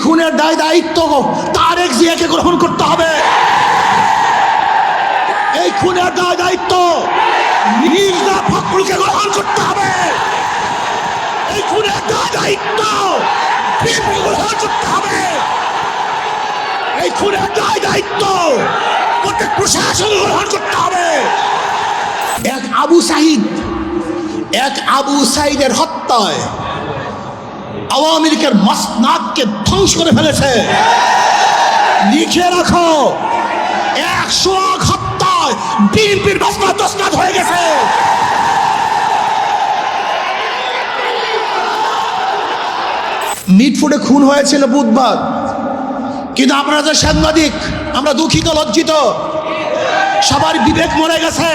খুনের দায়িত্ব তারেক জিয়াকে গ্রহণ করতে হবে। এই খুনের দায়িত্ব মির্জা ফখরুলকে গ্রহণ করতে হবে। এই খুনের দায়িত্ব বিএনপি গ্রহণ করতে হবে। এই খুনের দায়িত্ব প্রত্যেক প্রশাসন গ্রহণ করতে হবে। এক আবু সাইদের হত্যায় আওয়ামী লীগের মসনদকে ধ্বংস করে ফেলেছে। লিখে রাখো, 100 হত্যায় বিএনপির মসনদ হয়ে গেছে। মিটফুটে খুন হয়েছিল বুধবার, কিন্তু আপনারা যে সাংবাদিক, আমরা দুঃখিত, লজ্জিত। সবার বিবেক মরে গেছে।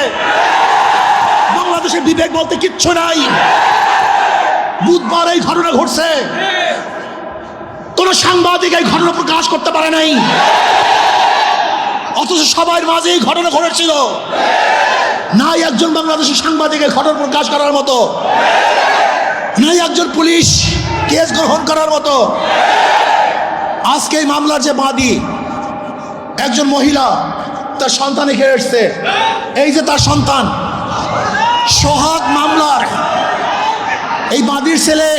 বাংলাদেশে বিবেক বলতে কিচ্ছু নাই। বুধবার এই ঘটনা ঘটছে, কোন সাংবাদিক এই ঘটনা প্রকাশ করতে পারে নাই, অথচ সবার মাঝে এই ঘটনা ঘটেছিল। নাই একজন বাংলাদেশের সাংবাদিকের ঘটনা প্রকাশ করার মতো, নাই একজন পুলিশ কেস গ্রহণ করার মতো। আজকে এই মামলার যে বাদী, একজন মহিলা, তার সন্তান এখানে এসছে। এই যে তার সন্তান, সোহাগ মামলার এই বাদীর ছেলে,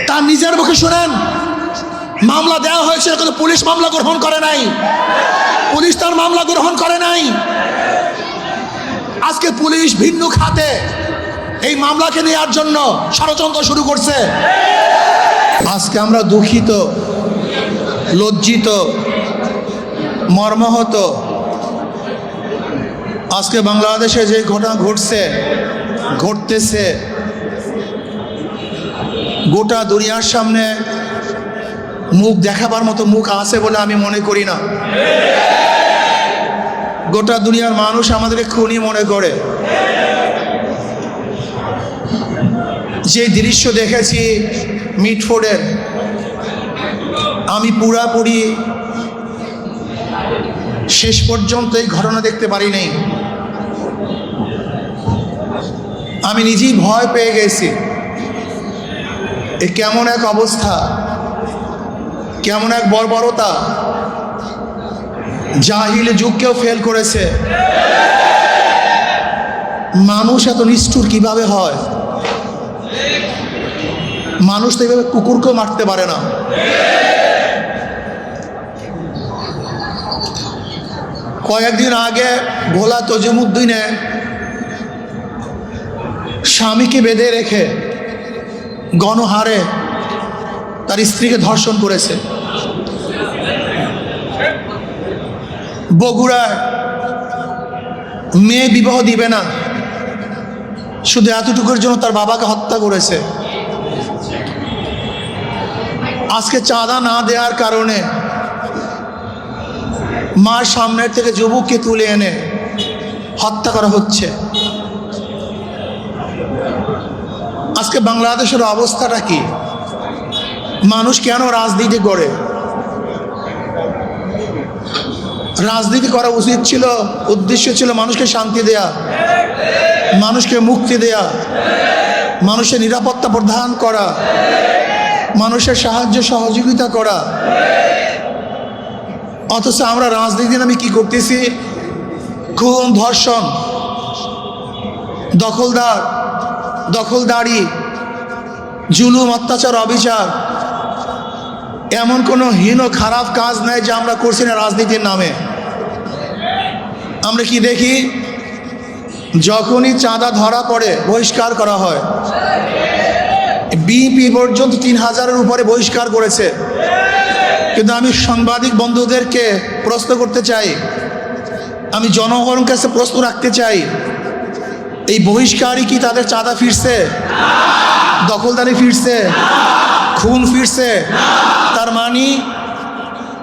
তার নিজের মুখে শুনেন মামলা দেওয়া হয়েছে, কিন্তু পুলিশ মামলা গ্রহণ করে নাই। পুলিশ তার মামলা গ্রহণ করে নাই। আজকে পুলিশ ভিন্ন খাতে এই মামলাকে নেওয়ার জন্য ষড়যন্ত্র শুরু করছে। আজকে আমরা দুঃখিত, লজ্জিত, মর্মাহত। আজকে বাংলাদেশে যে ঘটনা ঘটতেছে, গোটা দুনিয়ার সামনে মুখ দেখাবার মতো মুখ আছে বলে আমি মনে করি না। গোটা দুনিয়ার মানুষ আমাদেরকে খুনি মনে করে। যে দৃশ্য দেখেছি মিটফোর্ডের, আমি পুরাপুরি শেষ পর্যন্ত এই ঘটনা দেখতে পারি নাই। আমি নিজেই ভয় পেয়ে গেছি। এ কেমন এক অবস্থা, কেমন এক বর্বরতা! জাহিল যুগকেও ফেল করেছে। মানুষ এত নিষ্ঠুর কিভাবে হয়? মানুষ তো এইভাবে কুকুরকেও মারতে পারে না। কয়েকদিন আগে ভোলা তজিমুদ্দিনে স্বামীকে বেঁধে রেখে গণহারে তার স্ত্রীকে ধর্ষণ করেছে। বগুড়ায় মেয়ে বিবাহ দিবে না, শুধু এতটুকুর জন্য তার বাবাকে হত্যা করেছে। আজকে চাঁদা না দেওয়ার কারণে মার সামনের থেকে যুবককে তুলে এনে হত্যা করা হচ্ছে। আজকে বাংলাদেশের অবস্থাটা কি? মানুষ কেন রাজনীতি করে? রাজনীতি করা উচিত ছিল, উদ্দেশ্য ছিল মানুষকে শান্তি দেয়া, মানুষকে মুক্তি দেয়া, মানুষের নিরাপত্তা প্রদান করা, মানুষের সাহায্য সহযোগিতা করা। অথচ আমরা রাজনীতি নামে কি করতেছি? খুন, ধর্ষণ, দখলদারি, জুলুম, অত্যাচার, অবিচার। এমন কোনো হীন খারাপ কাজ নাই যে আমরা করছি না রাজনীতির নামে। আমরা কি দেখি? যখনই চাঁদা ধরা পড়ে বহিষ্কার করা হয়। বিএনপি পর্যন্ত 3000-এর উপরে বহিষ্কার করেছে। কিন্তু আমি সাংবাদিক বন্ধুদেরকে প্রশ্ন করতে চাই, আমি জনগণের কাছে প্রশ্ন রাখতে চাই, এই বহিষ্কারই কি তাদের চাঁদা ফিরছে? দখলদারি ফিরছে? খুন ফিরছে? তার মানে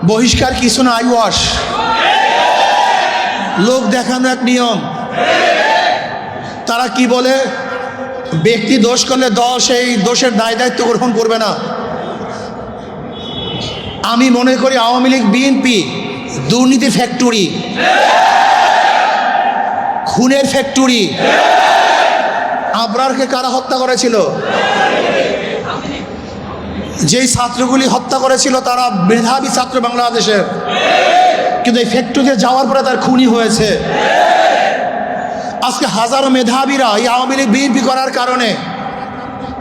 বহিষ্কার কিছু না, আইওয়াশ, লোক দেখানো এক নিয়ম। তারা কি বলে? ব্যক্তি দোষ করলে দল সেই দোষের দায়িত্ব গ্রহণ করবে না। আমি মনে করি আওয়ামী লীগ, বিএনপি দুর্নীতি ফ্যাক্টরি, খুনের ফ্যাক্টরি। আবরারকে কারা হত্যা করেছিল? যেই ছাত্রগুলি হত্যা করেছিল তারা মেধাবী ছাত্র বাংলাদেশের, কিন্তু এই ফ্যাক্টরিতে যাওয়ার পরে তার খুনি হয়েছে। আজকে হাজারো মেধাবীরা এই আওয়ামী লীগ বিএনপি করার কারণে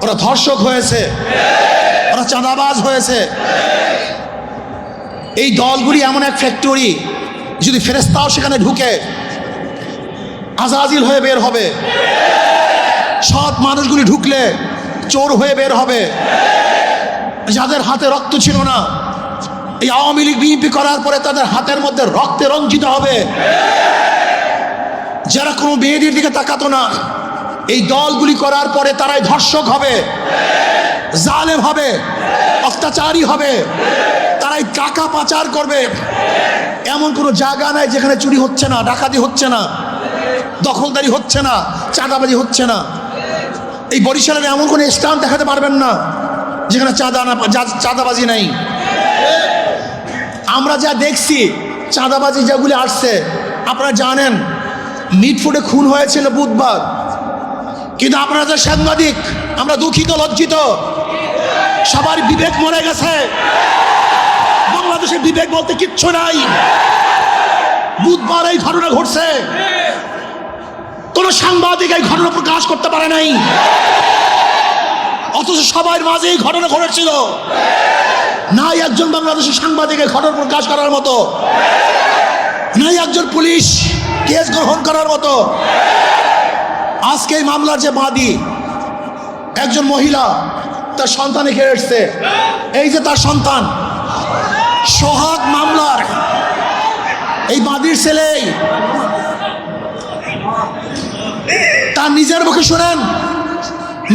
ওরা ধর্ষক হয়েছে, ওরা চাঁদাবাজ হয়েছে। এই দলগুলি এমন এক ফ্যাক্টরি, যদি ফেরেশতাও সেখানে ঢুকে আজাজিল হয়ে বের হবে, সৎ মানুষগুলি ঢুকলে চোর হয়ে বের হবে। যাদের হাতে রক্ত ছিল না, এই আওয়ামী লীগ বিএনপি করার পরে তাদের হাতের মধ্যে রক্তে রঞ্জিত হবে। যারা কোনো মেয়েদের দিকে তাকাতো না, এই দলগুলি করার পরে তারাই ধর্ষক হবে, জালেম হবে, অত্যাচারী হবে, তারাই টাকা পাচার করবে। এমন কোনো জায়গা নাই যেখানে চুরি হচ্ছে না, ডাকাতি হচ্ছে না, দখলদারি হচ্ছে না, চাঁদাবাজি হচ্ছে না। এই বরিশালের এমন কোনো স্থান দেখাতে পারবেন না যেখানে চাঁদাবাজি নাই। আমরা যা দেখছি চাঁদাবাজি যেগুলি আসছে, আপনারা জানেন মিটফুটে খুন হয়েছিল বুধবার, কিন্তু আপনারা যে সাংবাদিক, আমরা দুঃখিত, লজ্জিত। সবার বিবেক মরে গেছে, বাংলাদেশের বিবেক বলতে কিচ্ছু নাই। বুধবার এই ঘটনা ঘটছে, কোন সাংবাদিক এই ঘটনা প্রকাশ করতে পারে নাই, অথচ সবার মাঝে এই ঘটনা ঘটেছিল। নাই একজন বাংলাদেশের সাংবাদিক এই ঘটনা প্রকাশ করার মতো, নাই একজন পুলিশ কেস গ্রহণ করার মতো। আজকে এই মামলার যে বাদী, একজন মহিলা, তার সন্তান এখানে এসছে। এই যে তার সন্তান, সোহাগ মামলার এই বাদীর ছেলে, তার নিজের মুখে শুনেন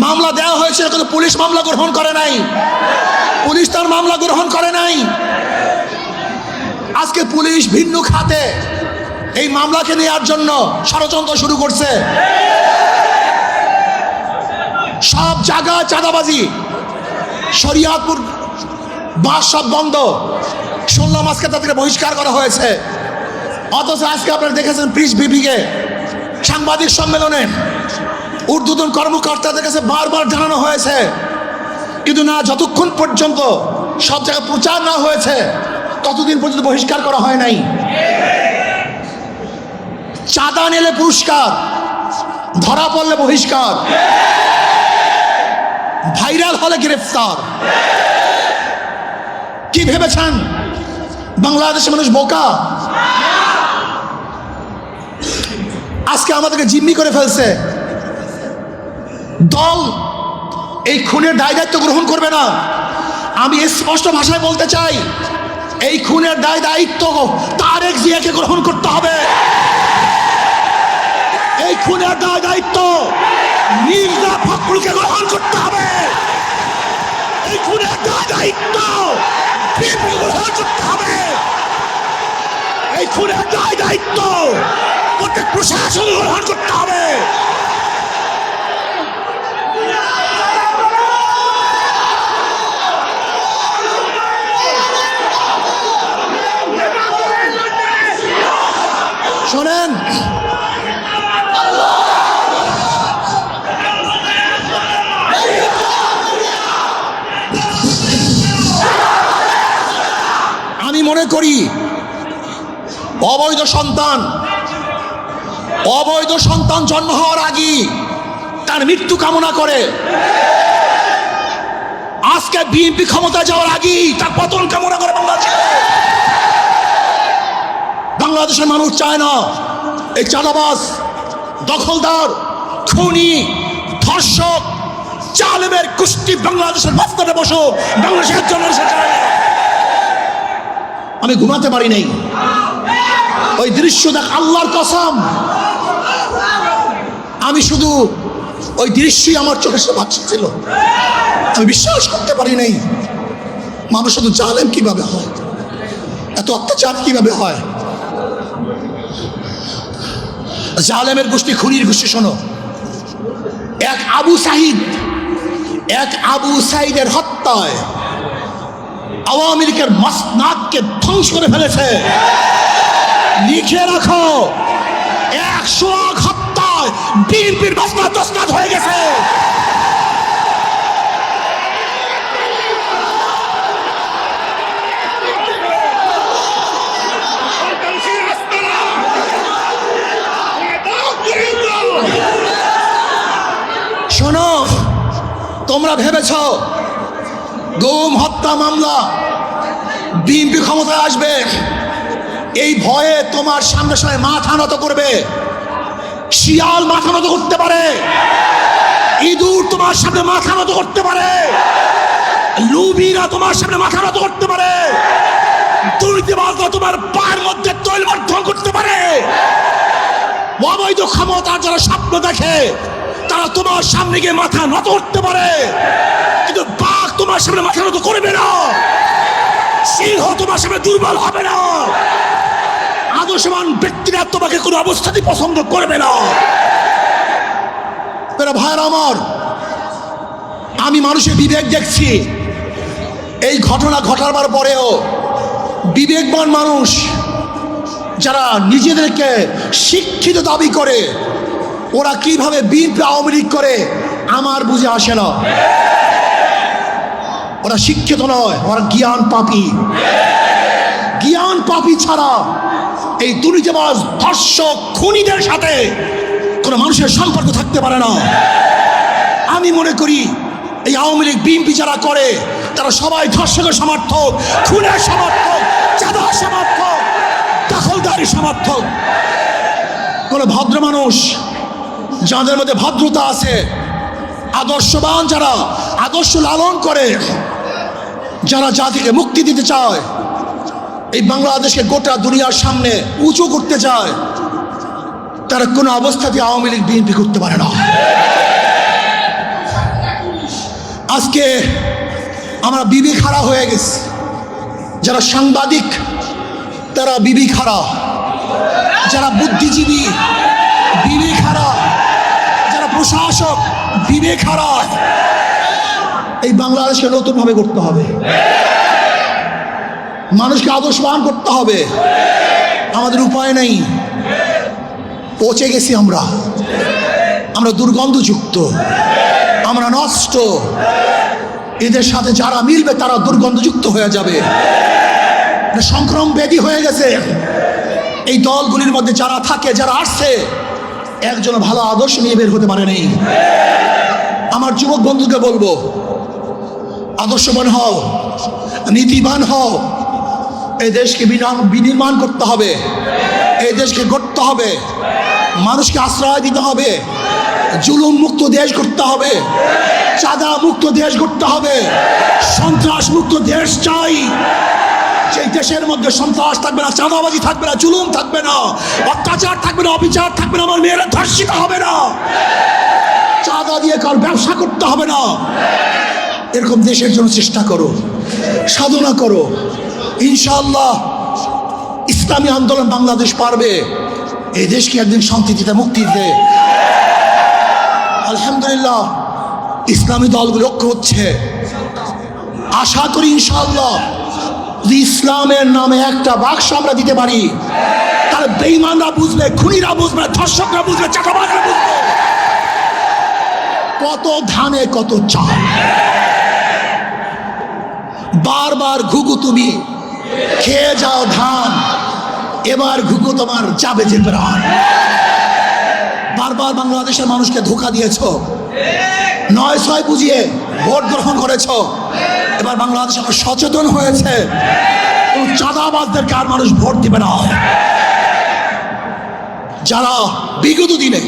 মামলা দেওয়া হয়েছে, কিন্তু পুলিশ মামলা গ্রহণ করে নাই, পুলিশ তার মামলা গ্রহণ করে নাই। আজকে পুলিশ ভিন্ন খাতে এই মামলাকে নেওয়ার জন্য ষড়যন্ত্র শুরু করছে। সব জায়গায় চাঁদাবাজি, শরিয়াতপুর বাস সব বন্ধ, শুনলাম আজকে তাদেরকে বহিষ্কার করা হয়েছে। অথচ আজকে আপনারা দেখেছেন প্রেস ব্রিফিংয়ে, সাংবাদিক সম্মেলনে ঊর্ধ্বতন কর্মকর্তাদের কাছে বারবার জানানো হয়েছে, কিন্তু না, যতক্ষণ পর্যন্ত সব জায়গায় প্রচার না হয়েছে ততদিন পর্যন্ত বহিষ্কার করা হয় নাই। চাঁদা নিলে পুরস্কার, ধরা পড়লে বহিষ্কার, ভাইরাল হলে গ্রেফতার। কি ভেবেছেন বাংলাদেশের মানুষ বোকা? আজকে আমাদেরকে জিম্মি করে ফেলছে। দল এই খুনের দায় দায়িত্ব গ্রহণ করবে না। আমি স্পষ্ট ভাষায় বলতে চাই, এই খুনের দায় দায়িত্ব তারেক জিয়াকে গ্রহণ করতে হবে। এই খুনের দায় দায়িত্ব মির্জা ফখরুলকে গ্রহণ করতে হবে। এই খুনের দায় দায়িত্ব বিএনপি গ্রহণ করতে হবে। এই খুনের দায় দায়িত্ব প্রত্যেক প্রশাসন গ্রহণ করতে হবে। শোনেন, আমি মনে করি অবৈধ সন্তান জন্ম হওয়ার আগেই তার মৃত্যু কামনা করে। আজকে বিএনপি ক্ষমতা যাওয়ার আগেই তার পতন কামনা করে বাংলাদেশের মানুষ চায় না এই চাঁদাবাজ, দখলদার, খুনি, ধর্ষক, জালেমের গোষ্ঠী বাংলাদেশের মাঝখানে বসো। বাংলাদেশের জন্য আমি ঘুমাতে পারি নাই। ওই দৃশ্য দেখ, আল্লাহর কসম, আমি শুধু ওই দৃশ্যই আমার চোখের সামনে ভাসছিল। আমি বিশ্বাস করতে পারি নাই মানুষ শুধু জালেম কিভাবে হয়, এত অত্যাচার কিভাবে হয়। জালেমের গোষ্ঠী, খুনির গোষ্ঠী। শোনো, এক আবু সাইদের হত্যায় আওয়ামী লীগের মাসনাদকে ধ্বংস করে ফেলেছে। লিখে রাখো, 100 হত্যায় বিএনপির মাসনাদ হয়ে গেছে। তোমরা ভেবেছ গুম হত্যা মামলা বিএনপি ক্ষমতায় আসবে, এই ভয়ে তোমার সামনে সামনে মাথা নত করবে। শিয়াল মাথা নত করতে পারে, ইঁদুর তোমার সামনে মাথা নত করতে পারে, লুবিরা তোমার সামনে মাথা নত করতে পারে, দুর্নীতিবাজরা তোমার পায়ের মধ্যে তৈল বর্ধন করতে পারে। অবৈধ ক্ষমতা যারা স্বপ্ন দেখে তারা তোমার সামনে গিয়ে মাথা নত করতে পারে, কিন্তু বাঘ তোমার সামনে মাথা নত করবে না, সিংহ তোমার সামনে দুর্বল হবে না, আদর্শবান ব্যক্তিরা তোমাকে কোনো অবস্থাতেই পছন্দ করবে না। ভাইরা আমার, আমি মানুষের বিবেক দেখছি। এই ঘটনা ঘটাবার পরেও বিবেকবান মানুষ যারা নিজেদেরকে শিক্ষিত দাবি করে, ওরা কিভাবে বিএনপি আওয়ামী লীগ করে আমার বুঝে আসে না। ওরা শিক্ষিত নয়, ওরা জ্ঞান পাপী। জ্ঞান পাপী ছাড়া এই দুর্নীতিবাজ ধর্ষক খুনিদের সাথে কোনো মানুষের সম্পর্ক থাকতে পারে না। আমি মনে করি এই আওয়ামী লীগ বিএনপি যারা করে তারা সবাই ধর্ষকের সমর্থক, খুনের সমর্থক, চাঁদা সমর্থক, দখলদারি সমর্থক। কোনো ভদ্র মানুষ যাদের মধ্যে ভদ্রতা আছে, আদর্শবান যারা আদর্শ লালন করে, যারা জাতিকে মুক্তি দিতে চায়, এই বাংলাদেশকে গোটা দুনিয়ার সামনে উঁচু করতে চায়, তারা কোনো অবস্থাতে আওয়ামী লীগ বিএনপি করতে পারে না। আজকে আমরা বিবেক হারা হয়ে গেছি। যারা সাংবাদিক তারা বিবেক হারা, যারা বুদ্ধিজীবী বিবেক হারা, যারা প্রশাসক বিবেক হারা। এই বাংলাদেশকে নতুনভাবে করতে হবে, মানুষকে আদর্শবান করতে হবে। আমাদের উপায় নেই, পচে গেছি আমরা, আমরা দুর্গন্ধযুক্ত, আমরা নষ্ট। এদের সাথে যারা মিলবে তারা দুর্গন্ধযুক্ত হয়ে যাবে, সংক্রমণ ব্যাধি হয়ে গেছে। এই দলগুলির মধ্যে যারা থাকে, যারা আসছে, একজন ভালো আদর্শ নিয়ে বের হতে পারে নেই। আমার যুবক বন্ধুকে বলবো, আদর্শবান হও, নীতিবান হও। এই দেশকে বিনির্মাণ করতে হবে, এই দেশকে গড়তে হবে, মানুষকে আশ্রয় দিতে হবে, জুলুম মুক্ত দেশ করতে হবে, চাঁদা মুক্ত দেশ করতে হবে, সন্ত্রাস মুক্ত দেশ চাই। সেই দেশের মধ্যে সন্ত্রাস থাকবে না, চাঁদাবাজি থাকবে না, জুলুম থাকবে না, অত্যাচার থাকবে না, অবিচার থাকবে না, আমার মেয়েরা ধর্ষিত হবে না, চাঁদা দিয়ে কার ব্যবসা করতে হবে না। এরকম দেশের জন্য চেষ্টা করো, সাধনা করো। ইনশাআল্লাহ ইসলামী আন্দোলন বাংলাদেশ পারবে এই দেশকে একদিন শান্তি দিতে, মুক্তি দিতে। আলহামদুলিল্লাহ ইসলামী দলগুলো ঐক্য হচ্ছে। আশা করি ইনশাআল্লাহ যদি ইসলামের নামে একটা বাক্স আমরা দিতে পারি, তাহলে বেঈমানরা বুঝবে, খুনিরা বুঝবে, ধর্ষকরা বুঝবে, চাঁদাবাজরা বুঝবে কত ধানে কত চাল। বারবার ঘুঘু তুমি খেয়ে যাও ধান, এবার ঘুঘু তোমার যাবে যে প্রাণ। বারবার বাংলাদেশের মানুষকে ধোঁকা দিয়েছ, ৯-৬ বুঝিয়ে ভোট গ্রহণ করেছ। এবার বাংলাদেশ এখন সচেতন হয়েছে, চাঁদাবাজদেরকে আর মানুষ ভোট দিবে না। যারা বিগত দিনে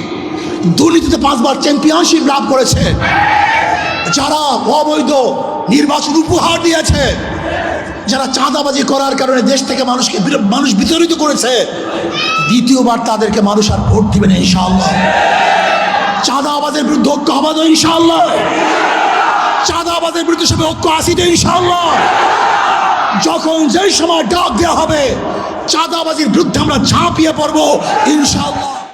দুর্নীতিতে 5 বার চ্যাম্পিয়নশিপ লাভ করেছে, যারা অবৈধ নির্বাচন উপহার দিয়েছে, যারা চাঁদাবাজি করার কারণে দেশ থেকে মানুষ বিতাড়িত করেছে, দ্বিতীয়বার তাদেরকে মানুষ আর ভোট দিবে না ইনশাআল্লাহ। চাঁদাবাজের বিরুদ্ধে ঐক্য হবে তো ইনশাআল্লাহ, চাঁদাবাজের বিরুদ্ধে সবে ঐক্য আসিতে ইনশাআল্লাহ। যখন যেই সময় ডাক দেওয়া হবে চাঁদাবাজির বিরুদ্ধে আমরা ঝাঁপিয়ে পড়বো ইনশাআল্লাহ।